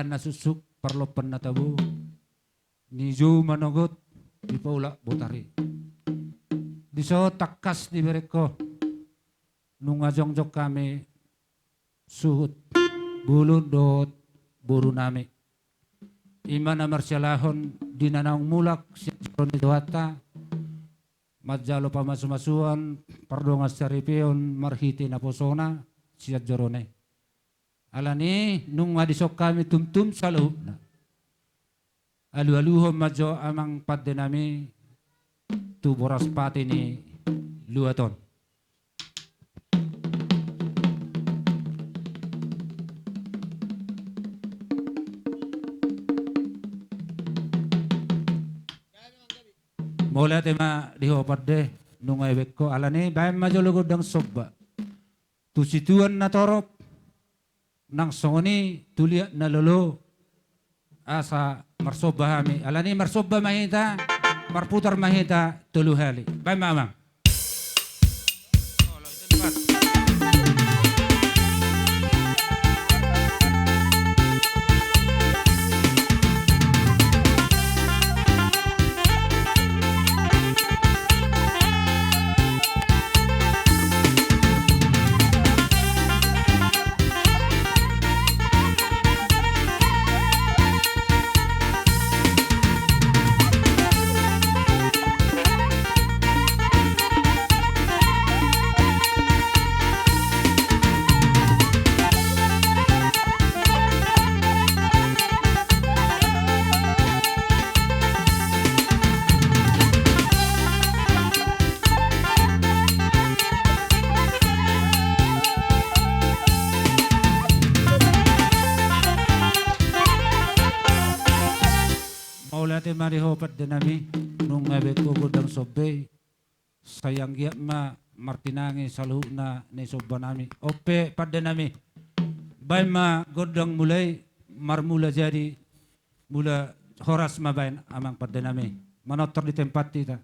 bahan na susuk parlopan na tabo. Ni Jo manogot di paula botari. Di so takas di mereka nung ngajongjok kami suhut bulun dot buru nami. Ima na marsyalahon dinanaong mulak siya ni Duhata. Madjalo pa masumasuan pardongas saripion marhiti na posona siya jorone. Alani nung madisok kami tumtum sa loob na. Alu-aluhom madjo amang padde nami tuboras pati ni Luaton. Mula tema dihopat deh nung ewek ko alani bayan majolugod ng sobba. Tusituan na torop nang songoni tuliat na lolo asa marsoba hami. Alani marsoba mahita, marputar mahita tuluhali. Bayan mamang. Maulate marihopat din nami nung ngabe ko budang sobe sayang giat ma martinangi saluh na ni soba nami ope pada nami bay ma godang mulai marmula jadi mula horas mabain amang pada nami manotor di tempat kita.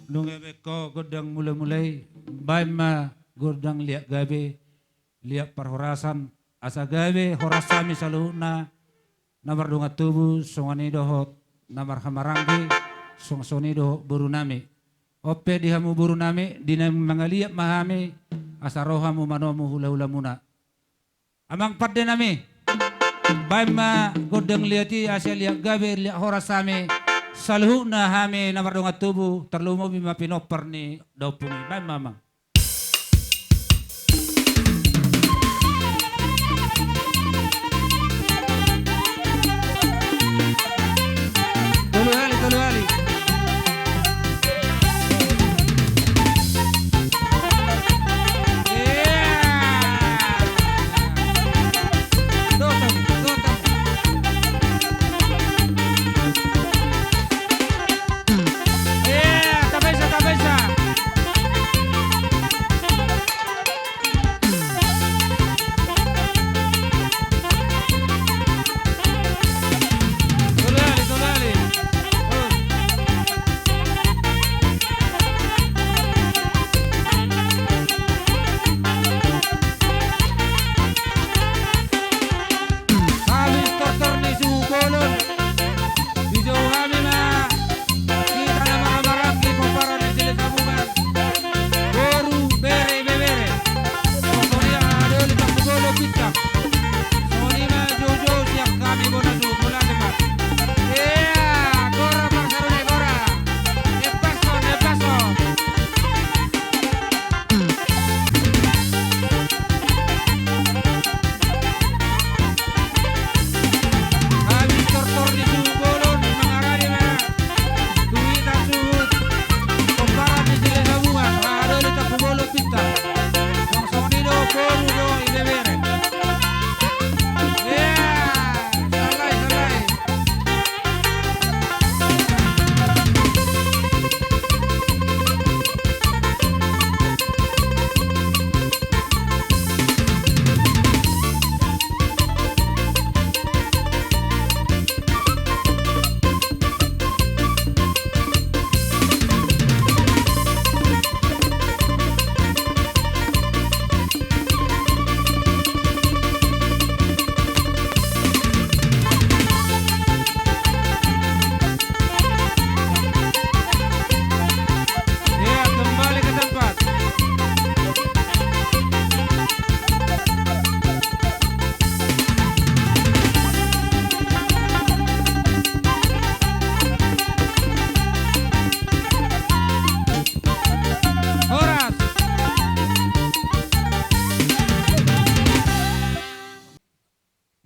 Nung ko godang mulai-mulai bay ma godang liak gabe liak parhorasan asa gabe horasami saluh na namar dunga tubuh songani dohot namar hamarangi soni dohot buru nami ope dihamu buru nami dinam mangaliak mahami asa rohamu manomu hula-hula muna amang padde nami bay ma godang liati asa liak gabe liak horasami saluh na hami namar dunga tubuh terlumo bima pinopar ni daupumi bay mamang. Tulu hali.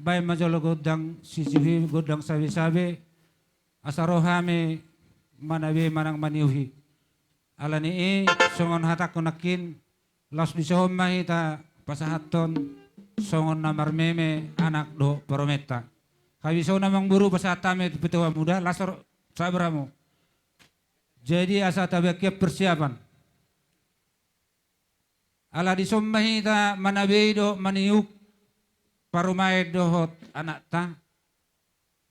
bay majolo godang sisihi godang sabi-sabi asarohame manawi manang maniuhi alani songon hatak kunakin las disahom mahita pasahaton songon namar meme anak do parometa kawiso namang buru pasatame petua muda lasor sabramu jadi asa tabakia persiapan ala disom mahita manawi do maniuk parumai dohot anak ta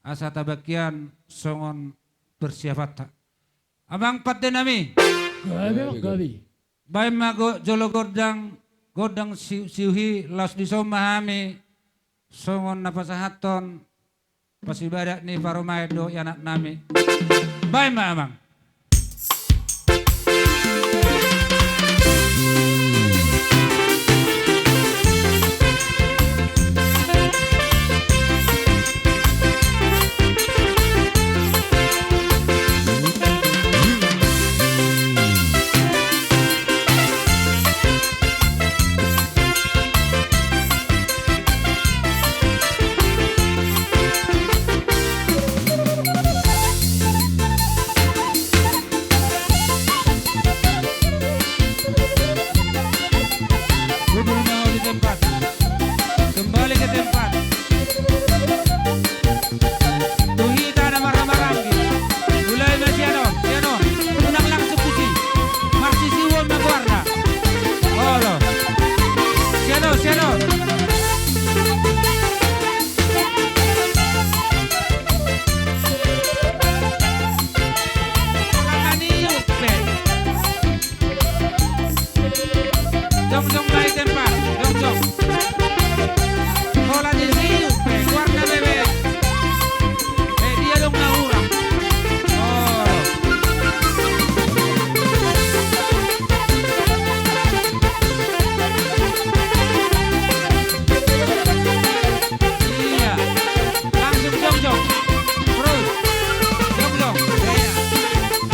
asa tabakian songon persiapan abang paten nami Gabi. bay mago jolo godang siuhi las disom mahami songon napasahaton pasibadak ni parumai do anak nami bay ma amang kembali ke tempat. Tuhita na marang-marang. Mulai na siano, unang lang sa pusi. Marsisiwon na guarda. Olo. Siano. Nanganiyok, pe. Jong baik tempat. Jong. Hola de río, guarda bebé. Dia dong naura. Oh. Iya. Langsung jong. Terus. Jong. Iya. Terus.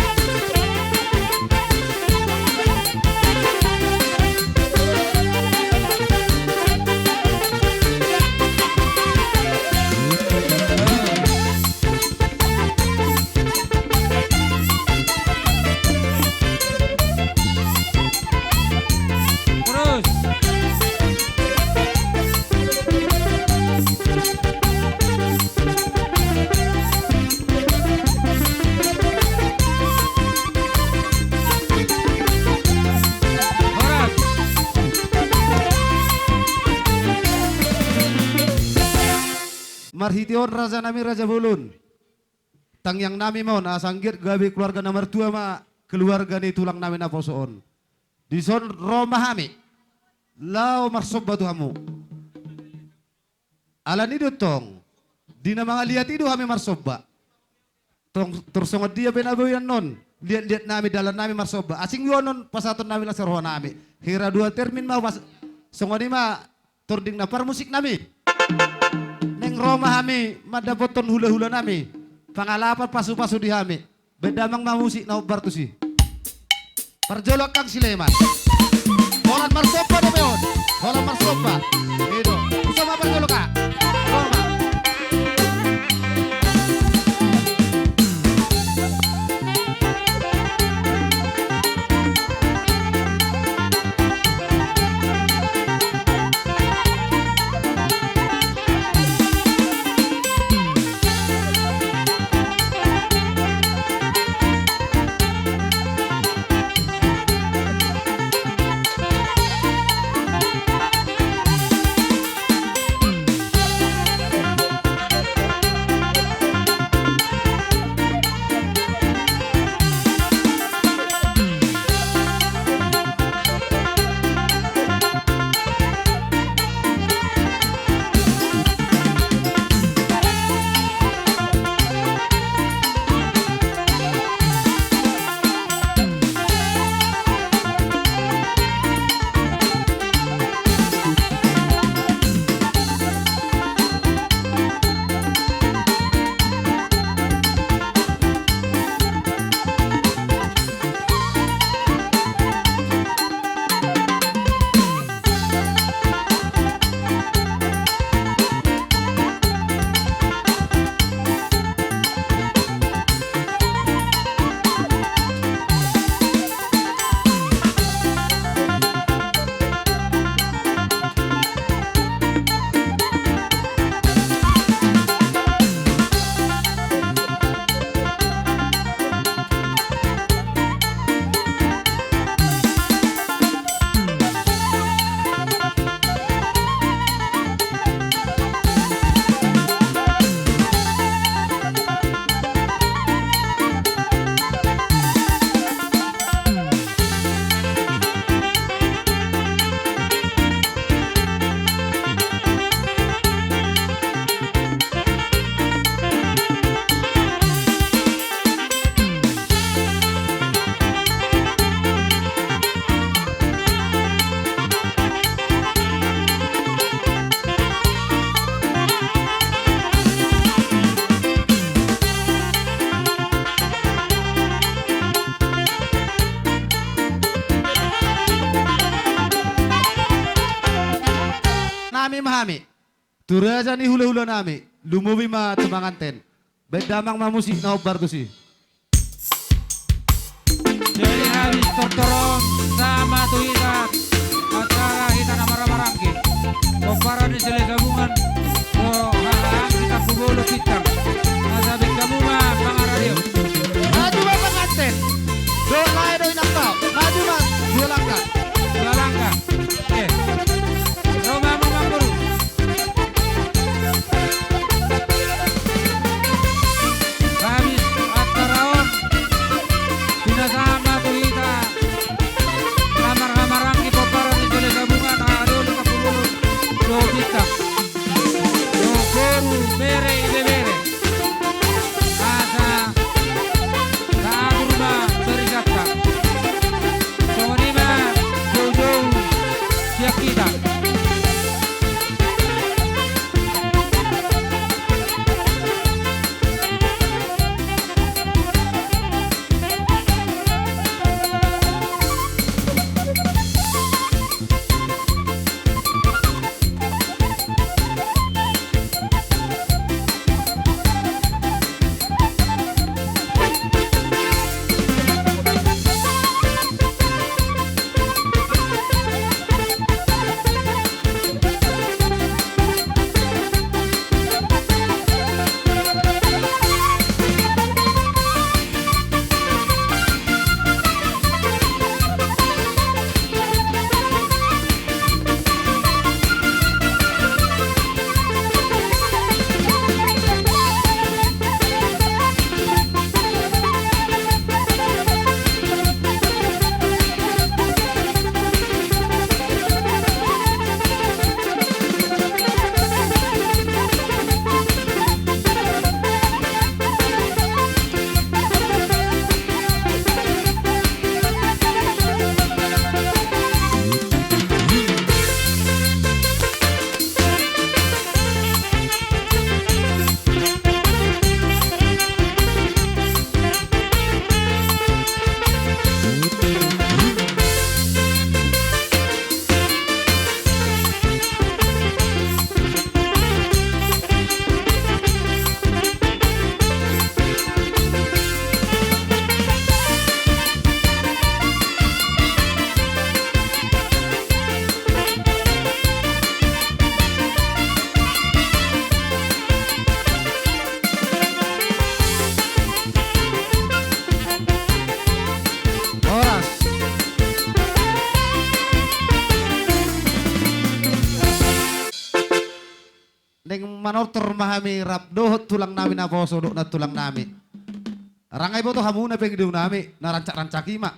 Horas. Marhition raja nami Raja Bulun. Tang yang nami mon asanggit gabi keluarga nomor 2 ma keluarga ni tulang nami na posoon. Di son Roma hami. Lao marsob batu hamu. Alan itu tong. Di nama lihat itu kami marsoba. Tong tersongot dia benabawian non. Lihat nami dalam nami marsoba. Asing yonon pasaton nami la serho nami. Hira 2 termin mau pas songoni ma tording na par musik nami. Neng Roma kami madapoton hula-hula nami. Pangalapan pasu-pasu di kami. Bedamang mamusik na ubar tu si. Perjolok Kang Sileman. Holan marsopa na meon. Holan marsopa. Itu. Usama perjolok ka. Roma. nami. Turaja ni hula-hula nami. Lumuwi ma tumanganten. Bedamang ma musik na obar to si. Jadi habis tortorong sama tuhitat acara kita nama Ramarangki. Koparan di sele gabungan. Oh, halang kita pubolo pitang. Asabik kamu mah pangaradio. Maju ma penganten. Do lae do inakau. Maju ma dua langkah. Dua langkah. Roma Mamanguru. Habis ataraon. Pinasama tuhita. Ramar-ramarangki koparan di sele gabungan. Aduh lika pubolo. Do pitang. Do guru bere ibebere. Asa Kaadurma Berisata Sonima Jojo Siap kita. Neng manortor mahami rap dohot tulang nami na poso do na tulang nami. Rangay bo to hamuna pengidung nami na rancak-rancak ima.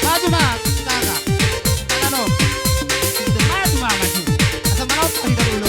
Maju ma, kakak. Ano? Maju ma, maju. Asa manot kita ulo.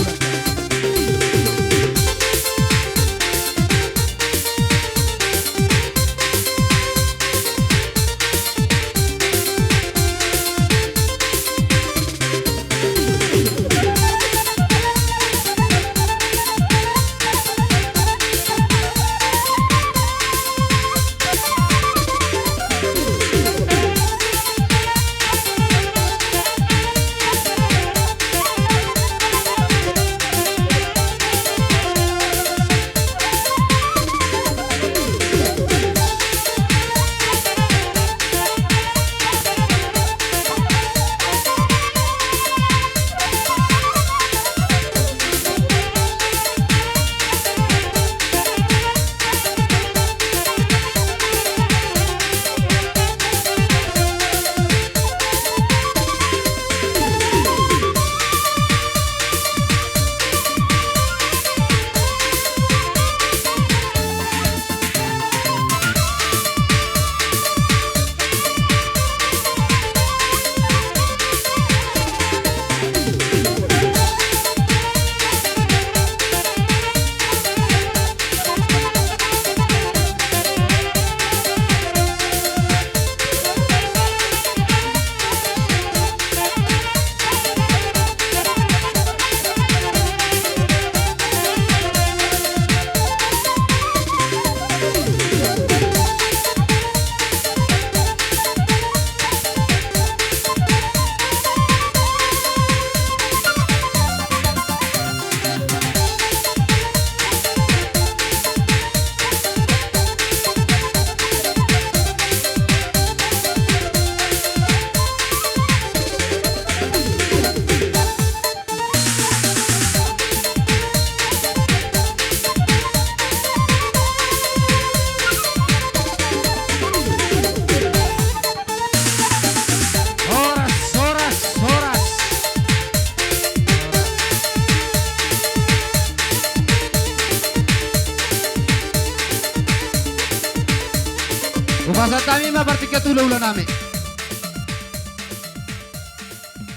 Nami mabartika tulo ulan nami.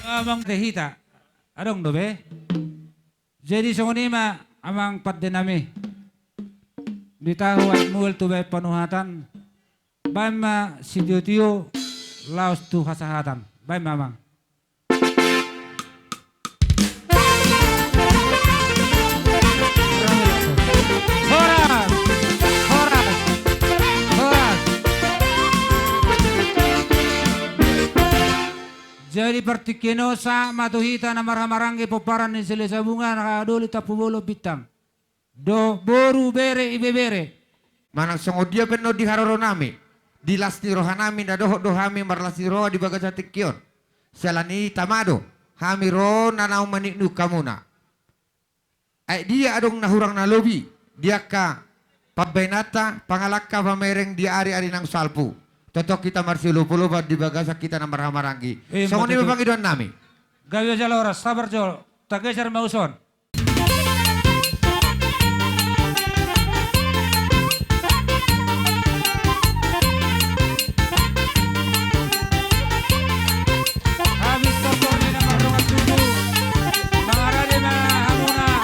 Amang tehita. Adong dobe. Jadi songonima amang paddenami. Ditahu at muel tube panuhatan. Baim ma sidio laos tu hasahatan. Baim mamang. Horas! Horas! Horas! Jadi partikino sa matuhita na marhamarangge poparan ni sila sa bunga nakaduli tapubulo bitang. Do boru bere ibebere. Manang sungod dia peno di haroro nami. Di lasti rohanami na doho hami marlasti roha di bagasatik kion. Salani tamado. Hami ro nanau maniknu kamuna. Ay dia adong nahurang na lobi. Dia ka pabbenata pangalakka pamereng di ari-ari nang salpu. Totok kita marsilupulo di bagasa kita na marhamaranggi. So ni mapangiduan nami. Gawyo jaloras sabar jol. Tagesar mauson. Habis kotornya na marungat tubuh. Mangarade na hamuna.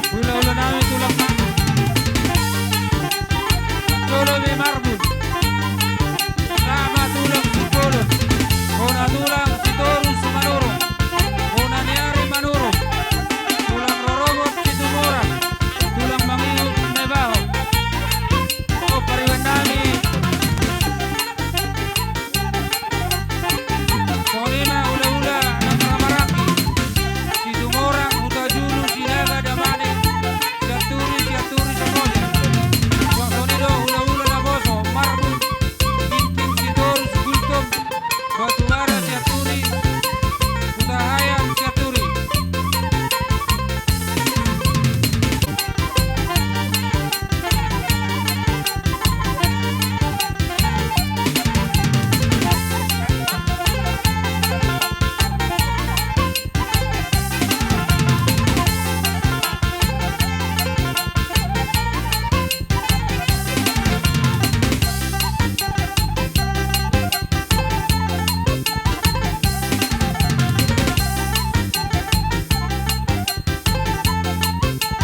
Ulo-ulo namin tulak na. Tulo may marbul. Nama tulang si Kolon. Kuna tulang si Torun Sumanuro. Kuna niari Manuro. Tulang Rorobot si Tumura. Tulang Mangingot Nebaho. O pariwan namin. Sonima ula-ula ng Ramaraki. Si Tumurang Utajulu Sinaga Damani. Siaturi sa Moja. Wang sonido ula-ula na boso. Marbul. Pinting si Torus Gultom. Batubara Siaturi. Utahayang Siaturi.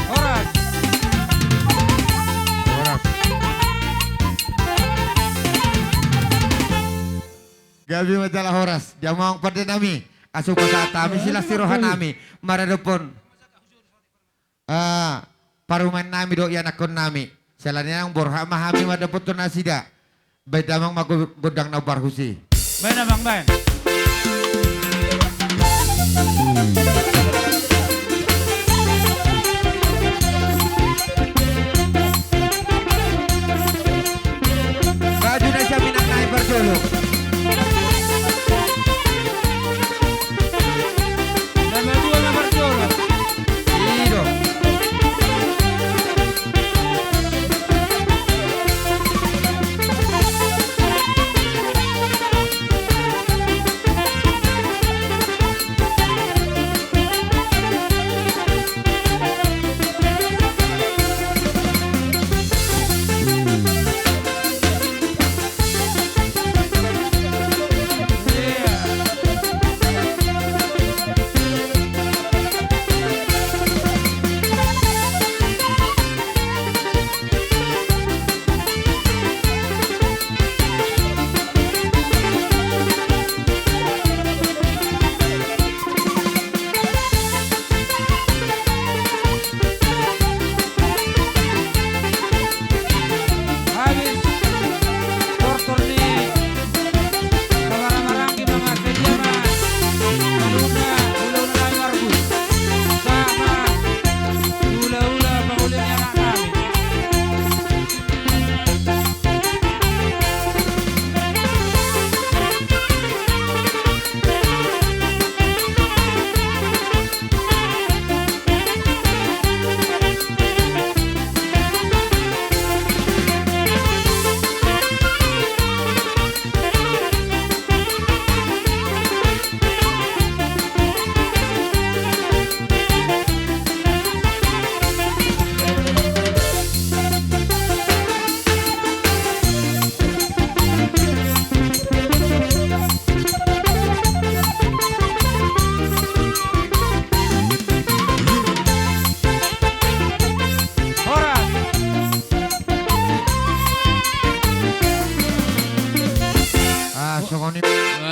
Horas. Oras. Gabi madalah horas. Jamang pada nami. Asupa sa tami sila si rohanami. Maradopon. Paruman nami do yan akon nami. Salanya ang borha mahami madapot to nasida. Bedamang magodang na barhusi. Bayan na bang bayan? Baju na siya minangay barjolo. Dame dua na Barjolo. Iro.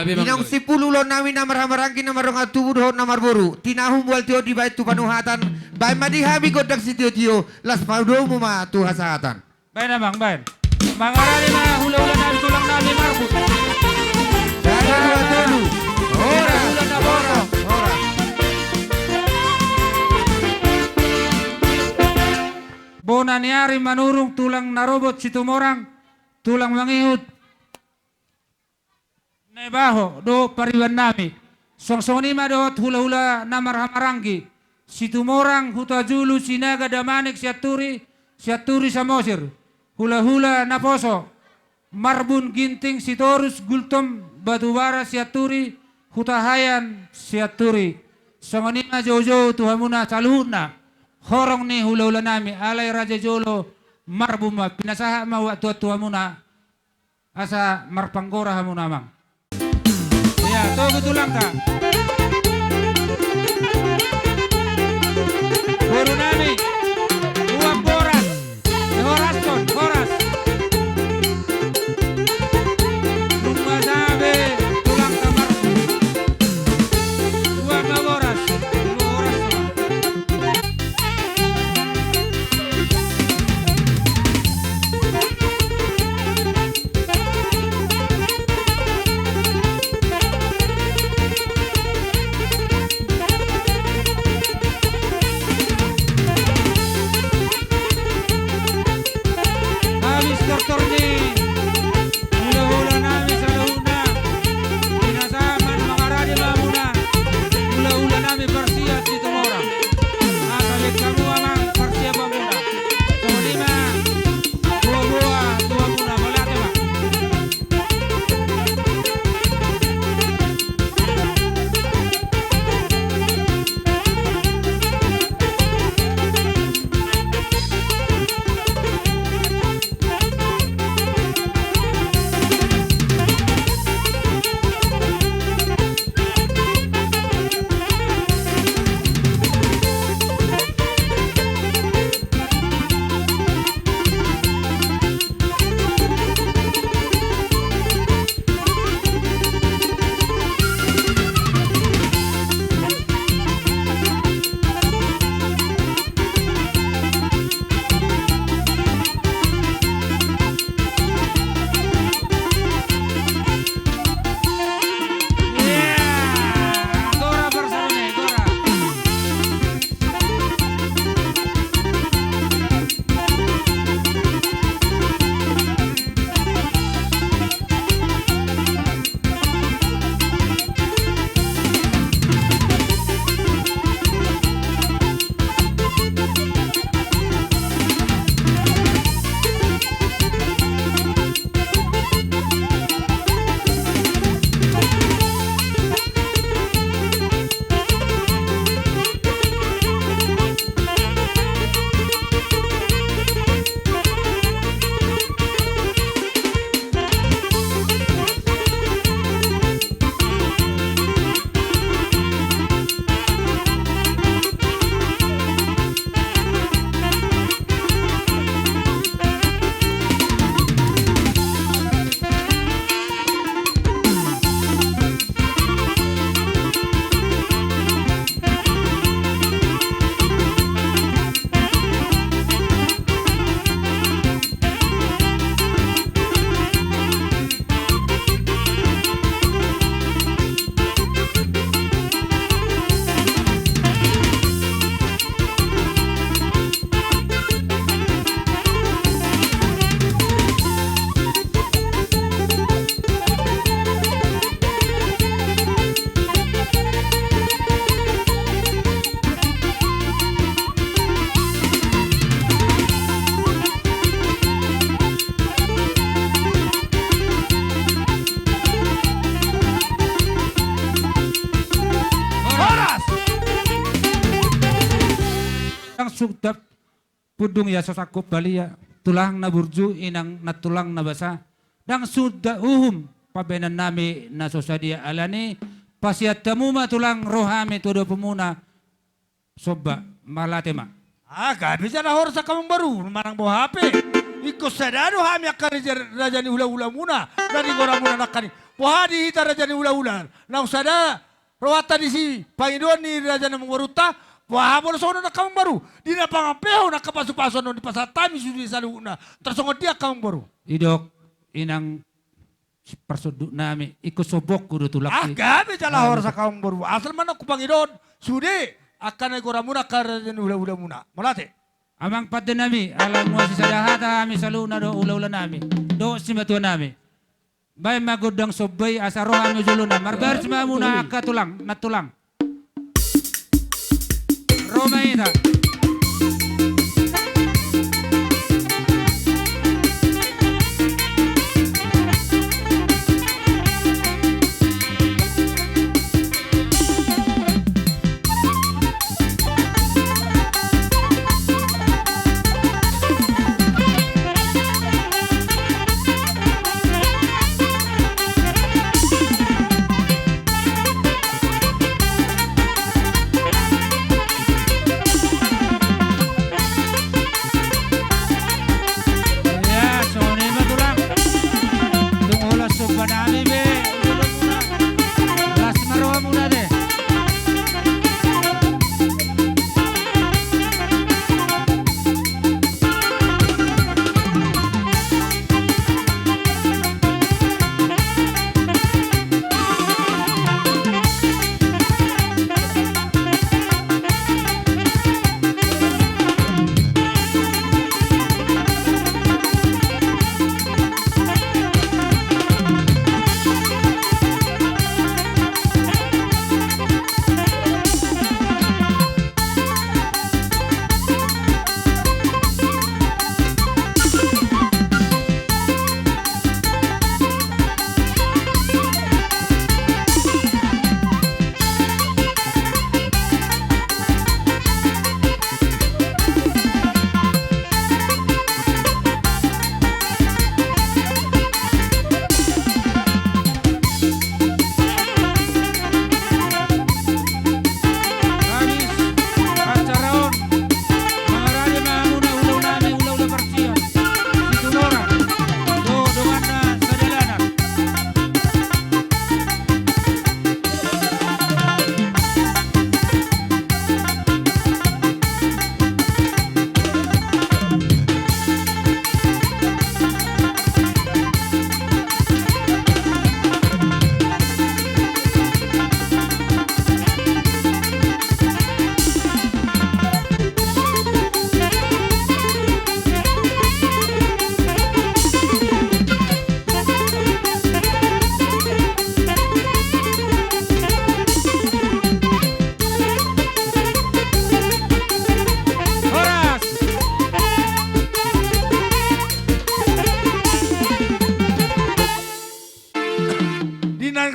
Inang sipuluh lon namin namar-hamarangkin namarong atubu dohon namar boru. Tinahum wal tio di bait tu panuhatan. Baik madihabi godak si tio las paudo mo ma tu hasatan. Baik na bang, baik. Mangarani na hula-hula na tulang namin marbut. Jangan dua tolu. Ora, ora, ora. Bona niari manurung tulang narobot si tumorang. Tulang mangihut. Nebaho do pariwan nami. Songsoni madot hula-hula namar-hamaranggi. Si tumorang hutajulu sinaga damanik siaturi samosir. Hula-hula naposo. Marbun ginting sitorus gultom batubara siaturi hutahayan siaturi. Songonima jojo tuhamuna caluhuna. Horong ni hula-hula nami alay raja jolo marbuma pinasaha mawa tuhamuna asa marpanggora hamuna mang. Ya, togo tulang ka. Guru nami uang boras. Horas ton, horas. Rumah sabe tulang kamar. Uang boras. Boras. Habis dokter nih. Hula-hula nami sa luna. Pinasaman mangarani mamuna. Hula-hula nami persiap di tumorang. Akalit kamu amang persiap mamuna. Kolima. Buah-buah tua muna malate ma. Gora bersarone, Gora. Ang sugdap pudung ya sosakop balia tulang na burju inang natulang na basa dang suda pabenan nami na sosadia alani pasiat tamuma tulang rohami todo pemuna soba malatema. Gabi sa nahor sa kamang baru, manang mo hape. Iko sadado hami akan raja ni hula-hula muna. Dari gora muna nakani. Pohadi ita raja ni ula-ula. Nang sada rawata di si Panginoon ni raja na mangwaruta. Wahapon sono na kamang baru. Di na pangapeho na kapasu-paso no di pasatami sudi sa luna. Tersongo dia kamang baru. Idok, inang persuduk nami, ikut sobok kudu tulak. Gabi jala hor sa kamang baru. Asal man ako Panginoon. Sudi. Akan ay muna karaja ni ula-ula muna. Malate. Amang pati nami, alam mo si sadahata kami sa luna do ula-ula nami. Do si matuan nami. Bay magudang sobay asa roha mi juluna. Marbar si muna akatulang, natulang. Roma ina.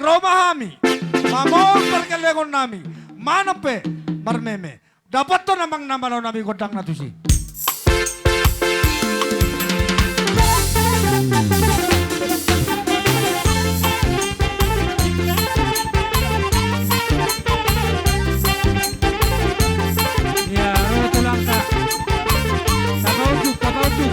Romahami, mamon perkelegon nami, mana pe marmeme. Dapat to namang namalo nami godang natusi. Ya, roto lang ka. Kapauduk, kapauduk.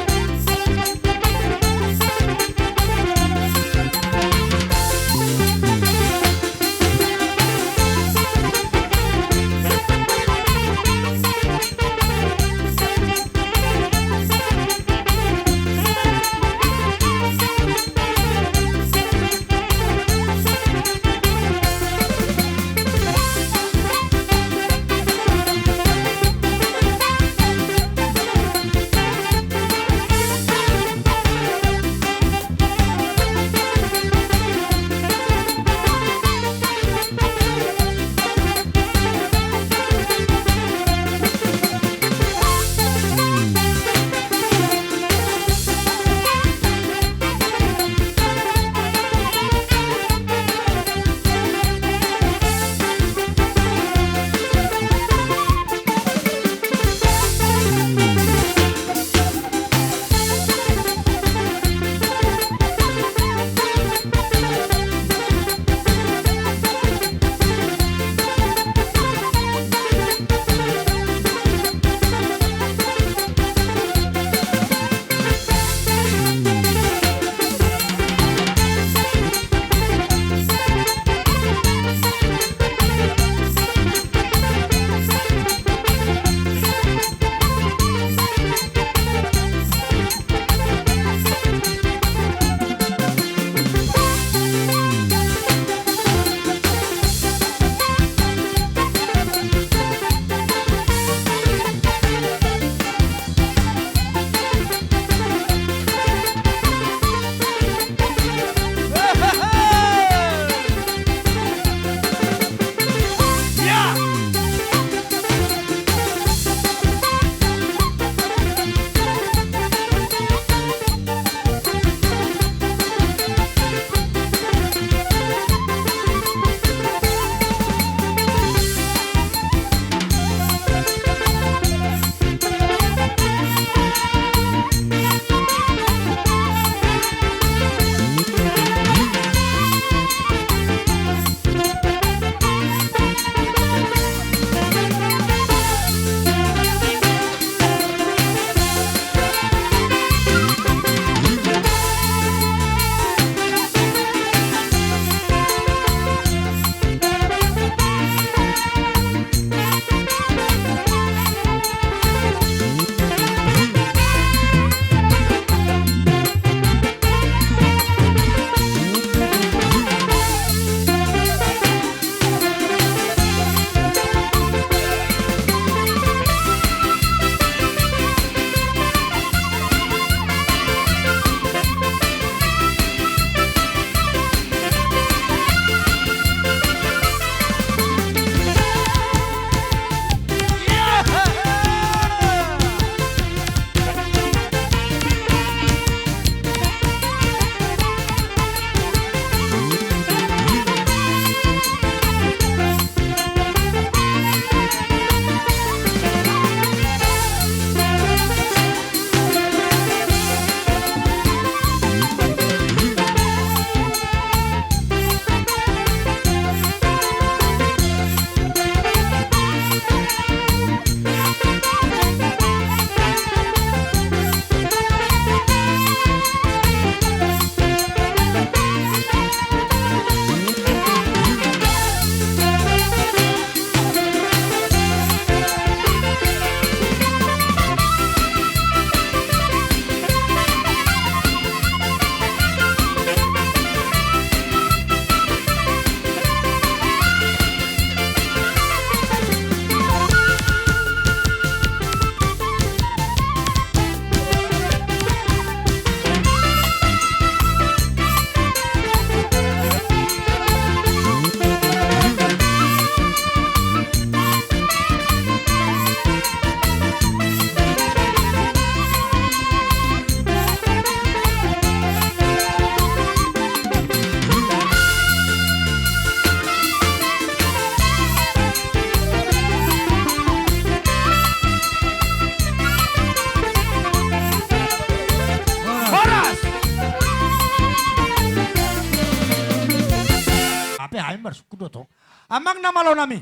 kudo to. Amang na malo nami.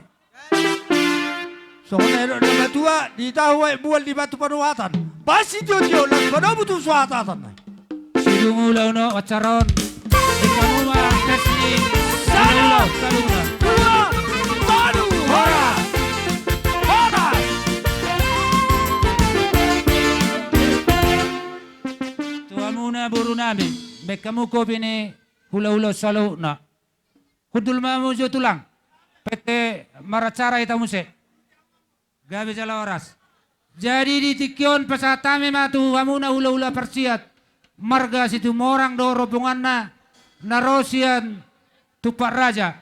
So kung nairo na matua, di tahu ay buwal di batu panuatan. Basi diyo lang kada butuh suatatan. Sidungulaw no wacaron. Ikamuma kasni hula-hula saluna. Dua, satu, hora. Hora. Tuwa muna buru namin. Mekamu ko bini hula-hula saluna. Hudul mamu jo tulang. Pete maracara ita muse. Gabi jala oras. Jadi di Tikyon pasatame matu wamuna hula-hula persiat. Marga situ morang do rombongan na Rosian Tupak Raja.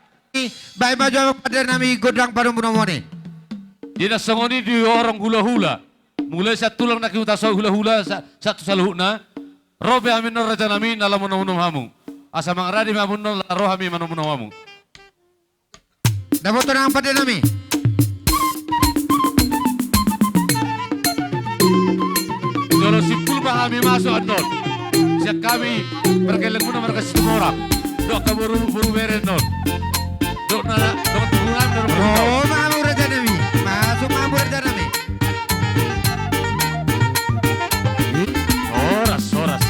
Baik maju pada nami godang pada munomone. Dina sangoni di orang hula-hula. Mulai sa tulang na kiuta sa hula-hula satu saluhna. Robe amin no raja nami nala munom hamu. Asa mangradi mamun no roh ami manom hamu. Dapat tenang pada nami. Kalau simpul kami masuk anon. Siap kami berkeleng muna mereka situ orang. Dok kaburu buru beren non. Dok nana dok turunan dan Oh, mamu raja nami. Masuk mamu raja nami. Oras oras.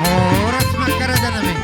Horas maka raja nami.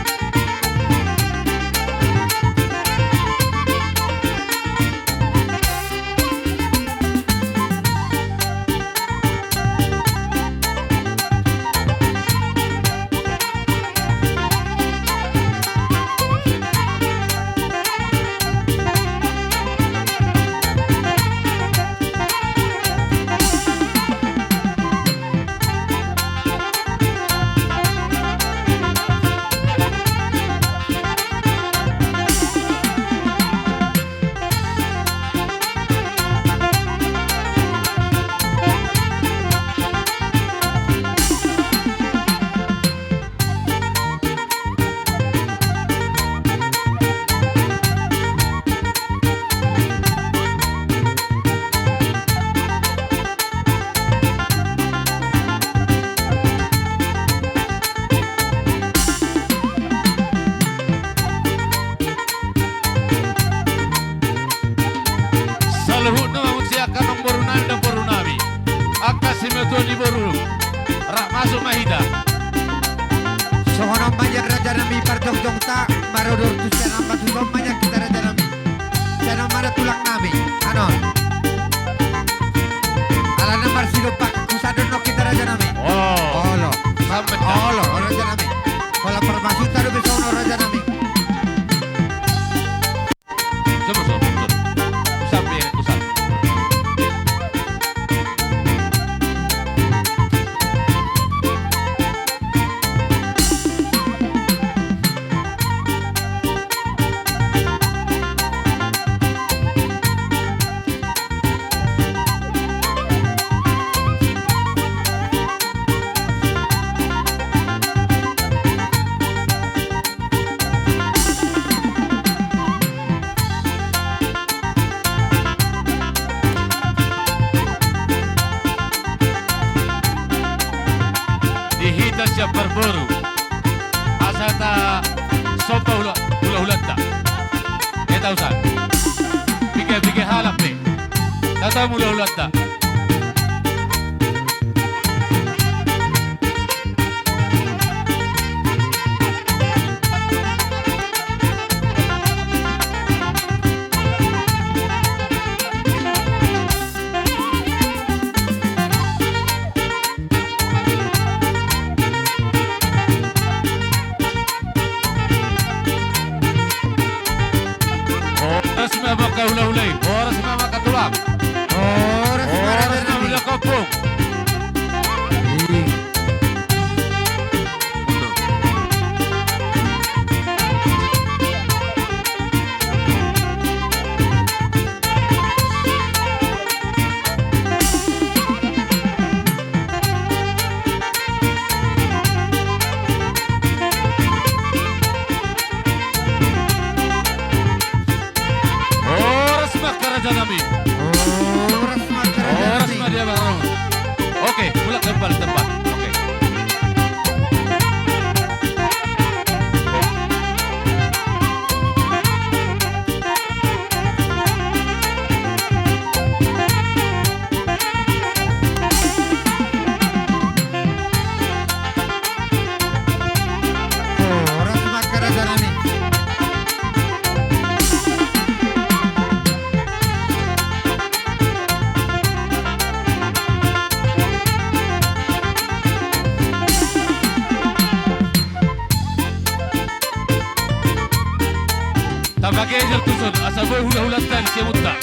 Saluhut na mamun siya kanong borunami dan borunami. Akas simeto di boru. Rak masuk mahida. Sohono banyak raja nami parjong-jong tak marodor tu sian ambat hukum banyak kita raja nami. Sian mana tulang nami. Anon. Ala namar silupak kusadon no kita raja nami. Oh. Olo. Sampai Olo raja nami. Kalau permasuk taruh besok no raja nami. Coba so. Sampai pusat. Dihita siya berburu. Asata sopa hula-hulata. Kita usah. Bige halap ni. Tata hula-hulata. Oras na baka hula-hulay. Oras na makatulak. Horas maka raja Oras na nami. hula kopong. Raja Nami. Horas maka Raja Horas Nami. Madia Bang Romo. Oke, pulang kembali tempat. Oke. Horas maka Raja Nami. Tabagezer tusun, asaboy hula-hulatan siya mutta.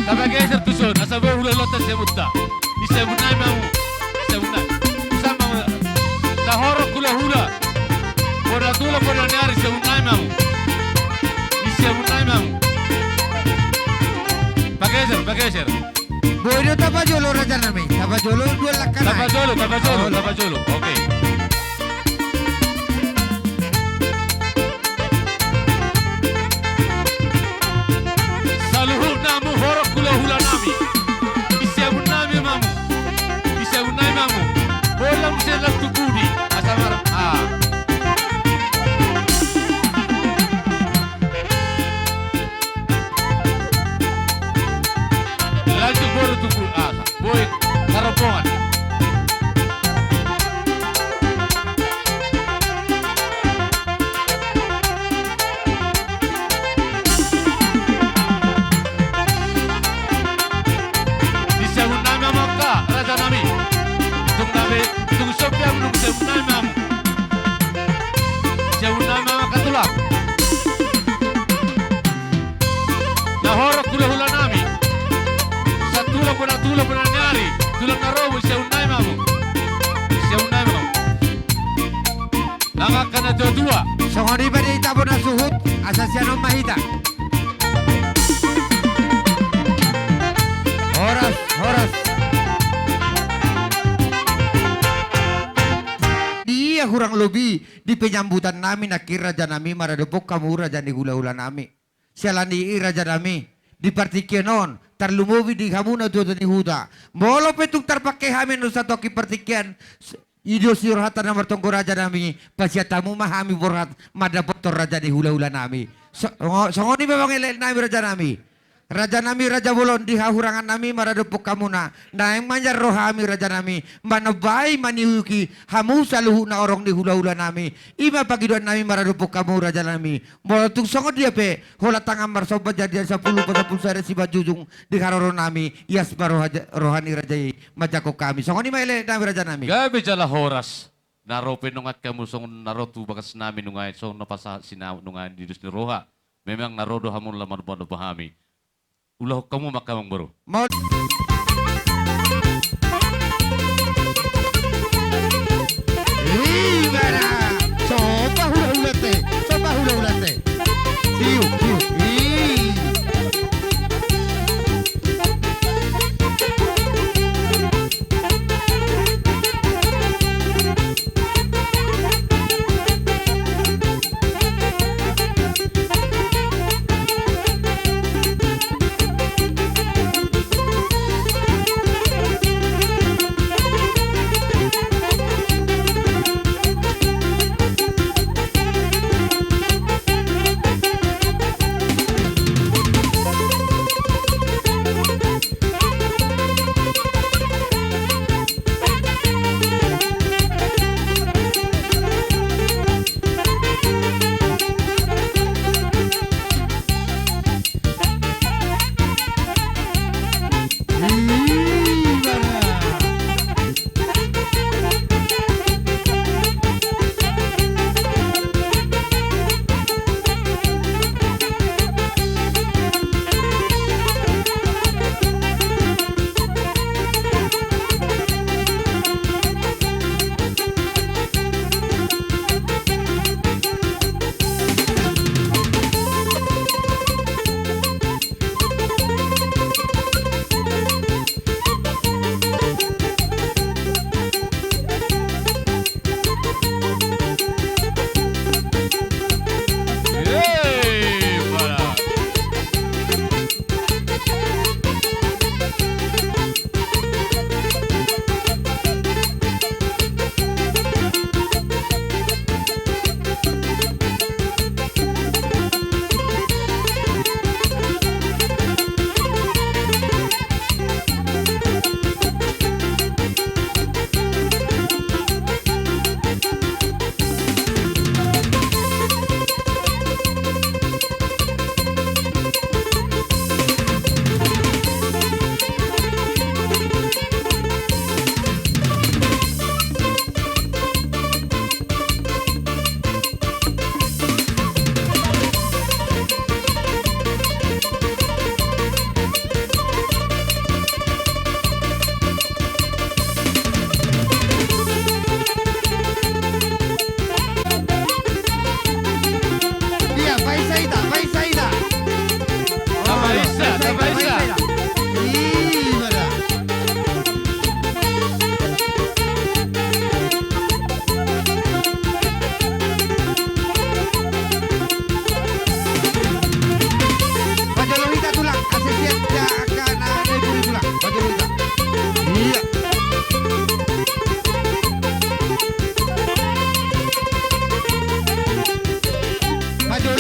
Tabagezer tusun, asaboy hula-hulatan siya mutta. Isa munay mamu. Isa munay. Sama mo. Nahorok hula-hula. Pora tula pora nyari siya munay mamu. Isa munay mamu. Bagezer. Boyo Tabajolo Raja Nami. Tabajolo dua lakanai. Tabajolo. Oke. Saluhu namu horok hula-hula nami. Isya nami mamu. Isya nami mamu. Bolam sila tukudi. Asamar. Lanjut baru tukul. Boy karopongan. Disebut nama maka Raja Nami. Tung sopya menung disebut nama. Disebut nama maka tulak. Nahorok hula-hula nami. Tulang pernah nyari. Tulang narobo disebut nama mu. Disebut nama. Langakan na dua. Songoni ba di tabo na suhut asasyanong mahita. Horas. Dia kurang lebih di penyambutan nami nakir Raja Nami maradepok kamu Raja ni hula-hula nami. Sialani Raja Nami di partikenon tarlumubi di kamu na tuwa ni huda. Molo petung terpakai hamin no sa toki partikian. Ido surhatan na martongko Raja Nami. Pasyatamu mahami borhat madapotor Raja ni hula-hula nami. Songoni ba bang nami Raja Nami? Raja Nami Raja Bolon di hahurangan nami maradepok kamu na. Naeng manjar rohami Raja Nami. Manabay manihuki hamu saluhu na orang di hula-hula nami. Ima pagiduan nami maradepok kamu Raja Nami. Molotung songot dia pe. Hola tangan marsobat jadian 10 pasapul sare si bajujung di haroro nami. Yas rohani Raja majako kami. Songoni maile nami Raja Nami. Gabi jala horas. Narope nungat kamu song narotu bakas nami nungay song napasa sinaw nungay di dus ni roha. Memang narodo hamun laman pada pahami. Ulah kamu makamang baru. Mau Mana? Sopa hula-hula te. Siu.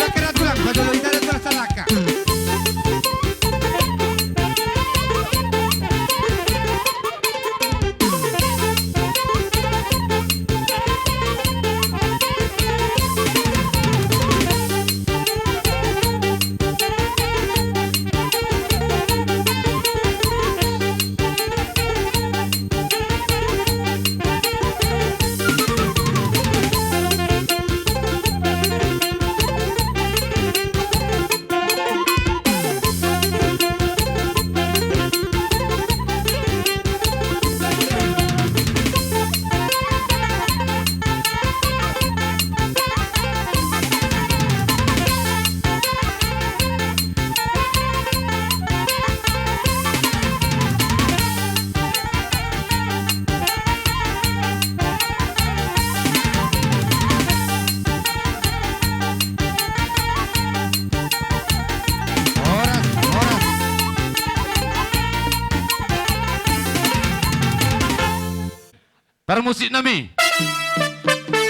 Ula kena tulang, padolo itala tulang salaka. Oras, oras. Permusik nami.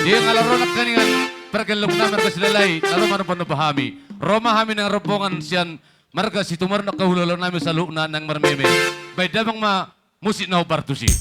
Dia ngalaro nak kaningan perkelok na mereka silalay. Laro man pano pahami. Roma hami ng rombongan siyan. Mereka si tumar na kahulalo nami sa lukna ng marmeme. Bay damang ma musik na upartusi.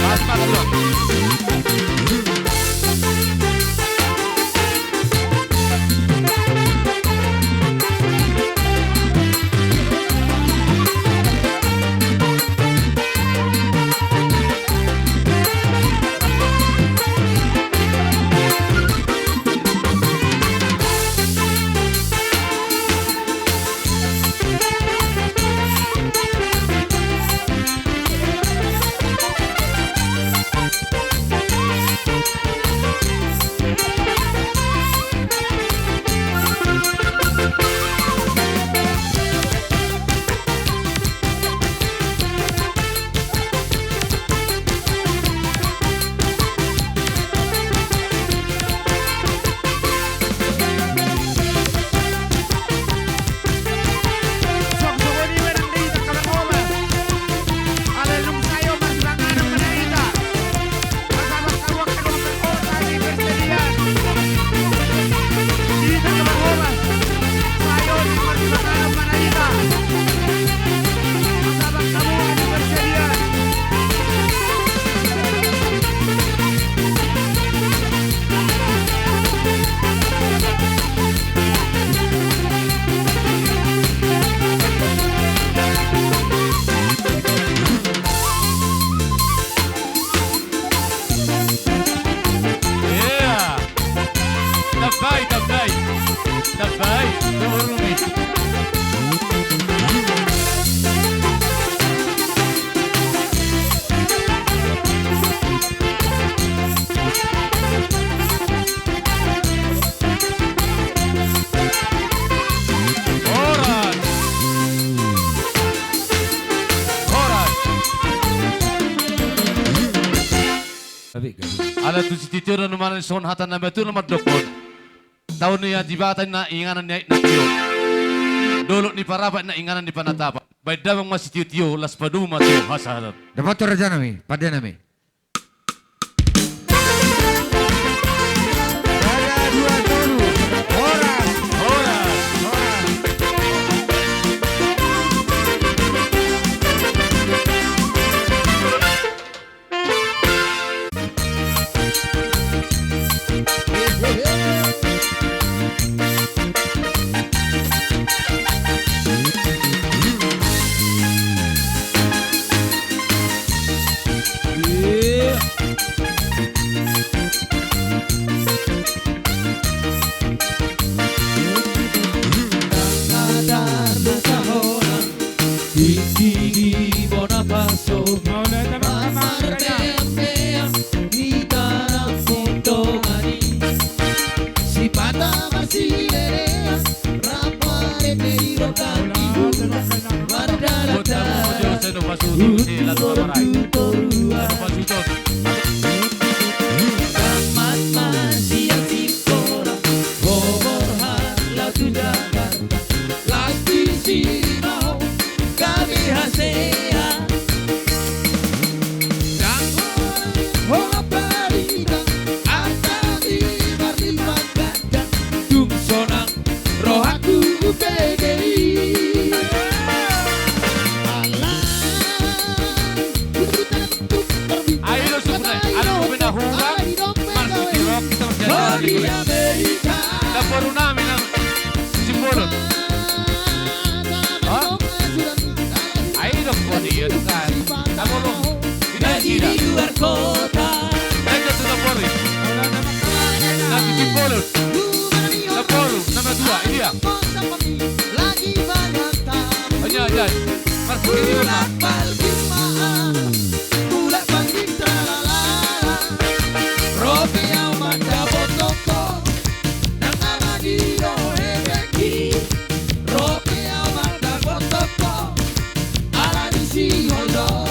Asma kedua. Tabay, Tumurumi. Ala tu si titio na naman son hatan na betul na madokon. Tahun niya dibatan na inganan niya na tiyo. Dolok ni parapat na inganan di panatapan. Baik damang masih tiyo las padu matiyo hasaran. Dapat tu raja nami, pada nami. Ada dua tolu, orang. Dapur namin ang simbolon. Ay, doktor yun kan. Dapur di luar kota. Ayo tu dapur. Nabi simbolon. Dapur nama dua ini ya. Lagi banyak tamu. Aja. Masuk ini rumah. Pula panggil tralala. Robi yang manda botoko. Nama dino hebeki. Robi yang manda botoko. Ala di si holdor.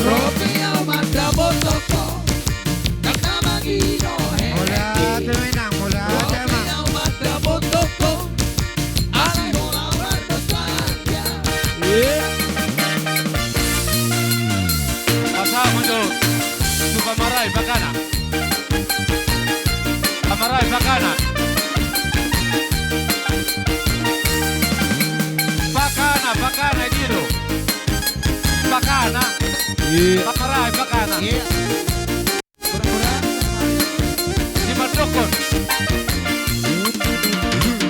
Robi yang manda botoko. Nama dino hebeki. Robi yang manda botoko. Ala bola berdosaja. Pasama jo. Tu pamaray bakana. Pamaray bakana. Bakana dito. Bakana. Pamaray bakana. kanan. Si Madokon.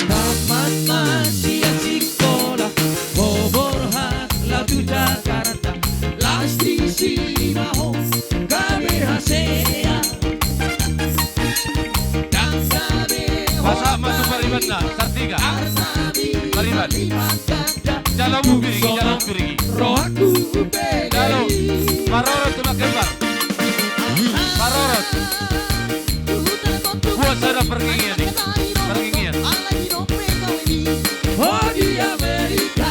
Taman masih sekolah, Boborhat lagu Jakarta, Lasti Simaho, Kabehasea, dan Masa masuk Pariban na, Sartiga. Pariban. Kabehasea, Jalan Bugiri, Jalan Bugiri. Rohaku beda. Jalan. Marorot tu Kembar. Marorot. Buat sana pergi ni. Pergi ni. Oh di Amerika,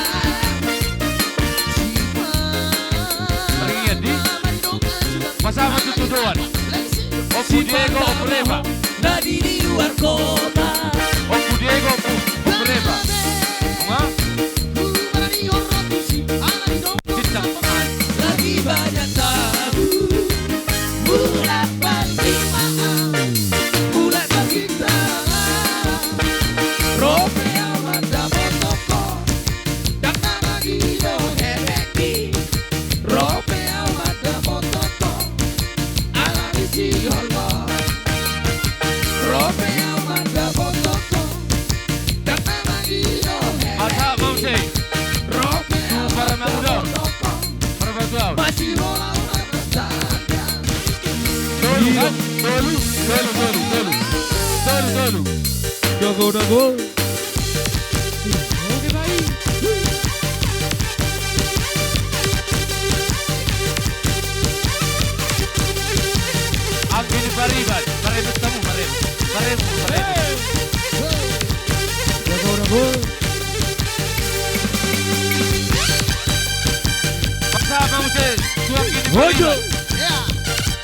Pergi di. Masa masuk tuduhan. Opu Diego Opreba. Nadi di luar kota. Opu Diego Opreba. Ma? Cinta. Lagi banyak tabu, mulai bagi maaf, mulai bagi salah. Ropea mata botoko, dan lagi do hebeki. Ropea mata botoko, alami si hormon. Ropea mata botoko, dan lagi do hebeki. Masa mau say. Ropea Para mata mamudo. botoko. Para batuaw. Masih rola una persada. Dolu kan? Dolu. Dago. Aku di Pariban. Pariban kamu, Pariban. Dago. Masa mau say. Suang ini Hojo. Pariban.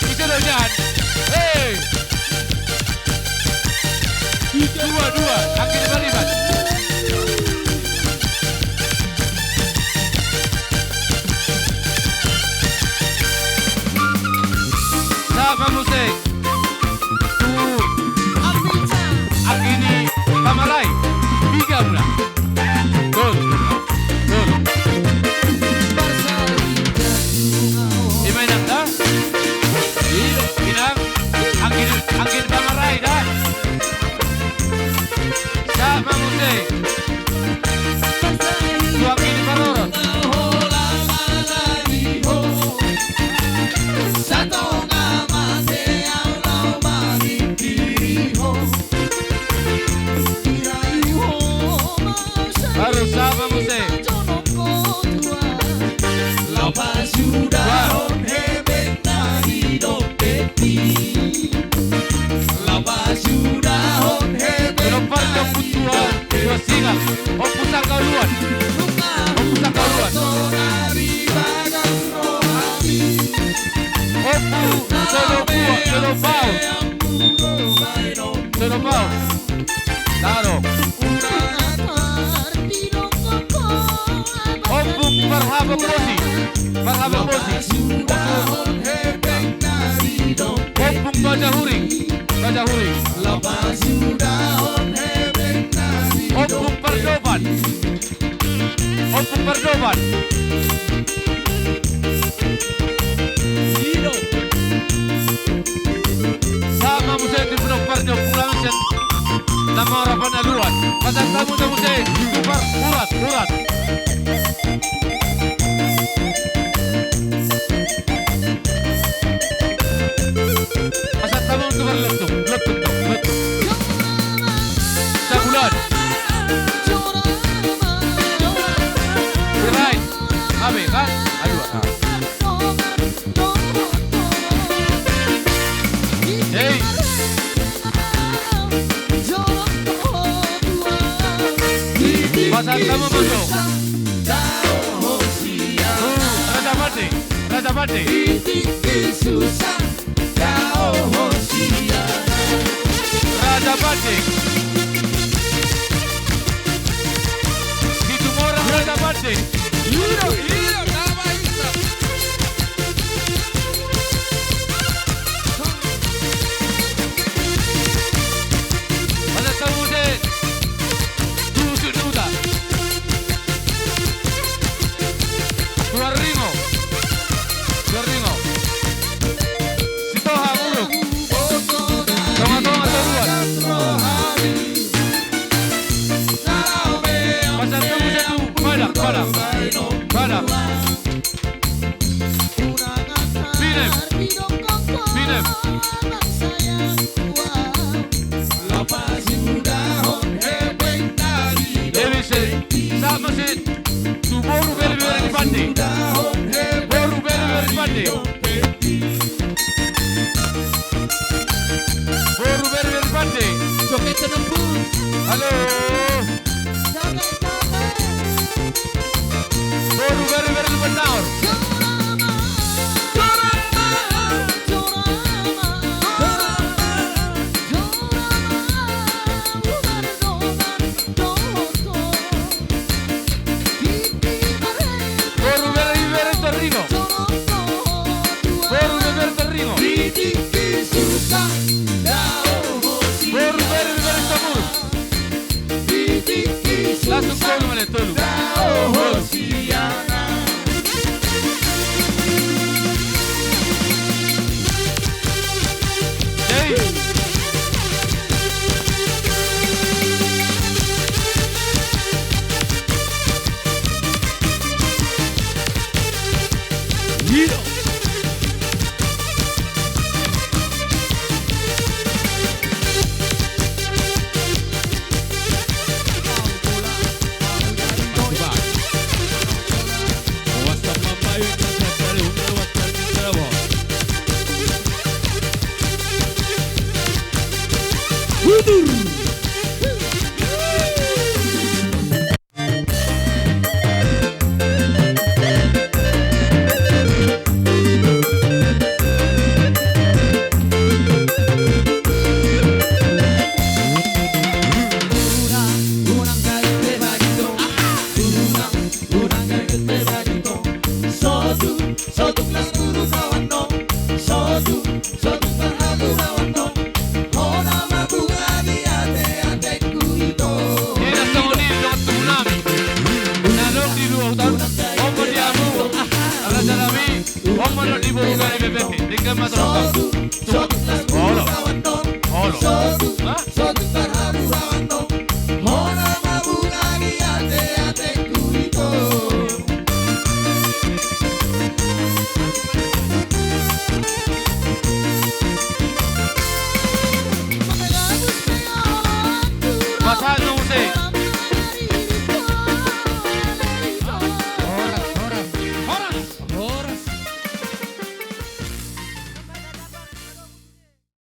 Itu dah jalan. Hey. Dua. Aku di Pariban. Sama mau say. Aku ini Tamalai. Tiga bulan. Gol. Di mana dah? Bilang angin Tamarai dah. Sama musik. Suang ini Marorot. Baru sama musik. Berempat yang putua, dua singa. Oh pusang kauluan. Solo pau. Claro. Opung Marhaba Mosi. Opung Gajah Huring. Opung Perdoban. Sama musik di Gunung Parjo pulang sen. Nama orang penaluan. Pasal tamu musik. Urat. Pasal tamu untuk berletup. Sebulan. Right. Abe kan? Aduh. Hey. Pasal tamu masuk. Raja Bate. Raja Bate. Itu orang Raja Bate. Pasal tamu deh. Duda. Dua ringo. masih tu boru beri beri pandi. Boru beri beri pandi. Boru beri beri pandi. Joget tembus. Halo. Boru beri beri benar. Boru beri beri terrino. Boru beri terrino. Boru beri beri tamur. Langsung tolu male tolu. Hey. Di